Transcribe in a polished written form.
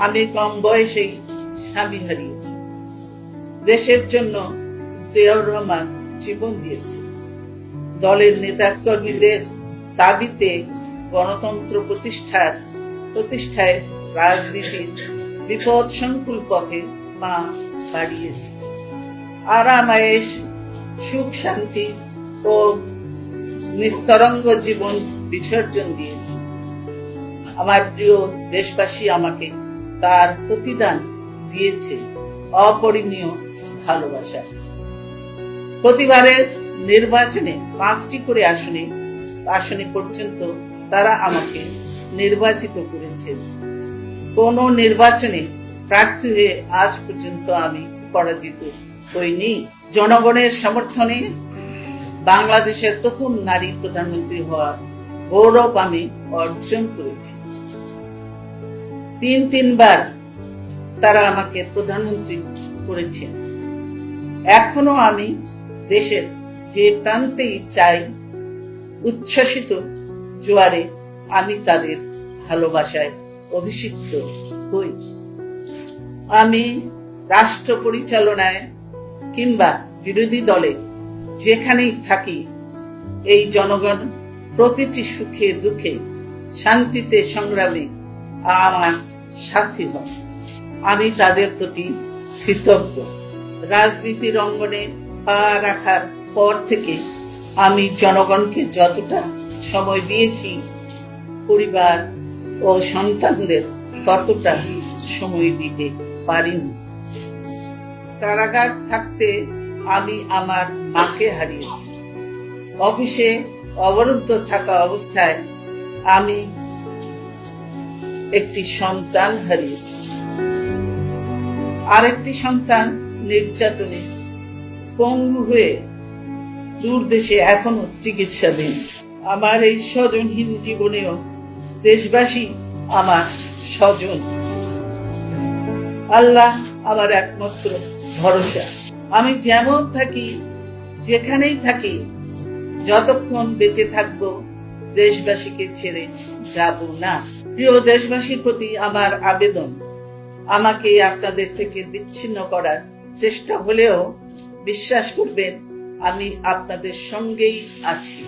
আমি কম বয়সেই স্বামী হারিয়েছি। দেশের জন্য জিয়াউর রহমান জীবন দিয়েছে। দলের নেতাকর্মীদের দাবিতে গণতন্ত্র প্রতিষ্ঠায় রাজনীতির বিপদ সংকুল পথে মা বাড়িয়েছে। আরামায়েশ, সুখ শান্তি ও নিস্তরঙ্গ জীবন বিসর্জন দিয়েছে। আমার প্রিয় দেশবাসী আমাকে তার প্রতিদান দিয়েছে অপরিমেয় ভালোবাসা। প্রতিবারের নির্বাচনে 5টি করে আসনে পর্যন্ত তারা আমাকে নির্বাচিত করেছে। কোন নির্বাচনে প্রার্থী হয়ে আজ পর্যন্ত আমি পরাজিত হইনি। জনগণের সমর্থনে বাংলাদেশের প্রথম নারী প্রধানমন্ত্রী হওয়ার গৌরব আমি অর্জন করেছি। 3বার তারা আমাকে প্রধানমন্ত্রী করেছেন। এখনো আমি দেশের যে প্রান্তেই চাই, উচ্ছ্বসিত জোয়ারে আমি তাদের ভালোবাসায় অভিষিক্ত হই। আমি রাষ্ট্র পরিচালনায় কিংবা বিরোধী দলে যেখানেই থাকি, এই জনগণ প্রতিটি সুখে দুঃখে শান্তিতে সংগ্রামে আমার সাথী হয়। আমি তাদের প্রতি কৃতজ্ঞ। রাজনীতির অঙ্গনে পা রাখার পর থেকে আমি জনগণকে যতটা সময় দিয়েছি, পরিবার ও সন্তানদের ততটা সময় দিতে পারিনি। কারাগার থাকতে আমি আমার মাকে হারিয়েছি। অফিসে অবরুদ্ধ থাকা অবস্থায় আমি একটি সন্তান হারিয়েছি। আরেকটি সন্তান নির্যাতনে পঙ্গু হয়ে দূর দেশে এখনো চিকিৎসাধীন। আমার এই স্বজনহীন জীবনেও দেশবাসী আমার স্বজন। আল্লাহ আমার একমাত্র ভরসা। আমি যেমন থাকি, যেখানেই থাকি, যতক্ষণ বেঁচে থাকবো দেশবাসীকে ছেড়ে যাব না। প্রিয় দেশবাসীর প্রতি আমার আবেদন, আমাকে আপনাদের থেকে বিচ্ছিন্ন করার চেষ্টা হলেও বিশ্বাস করবেন আমি আপনাদের সঙ্গেই আছি।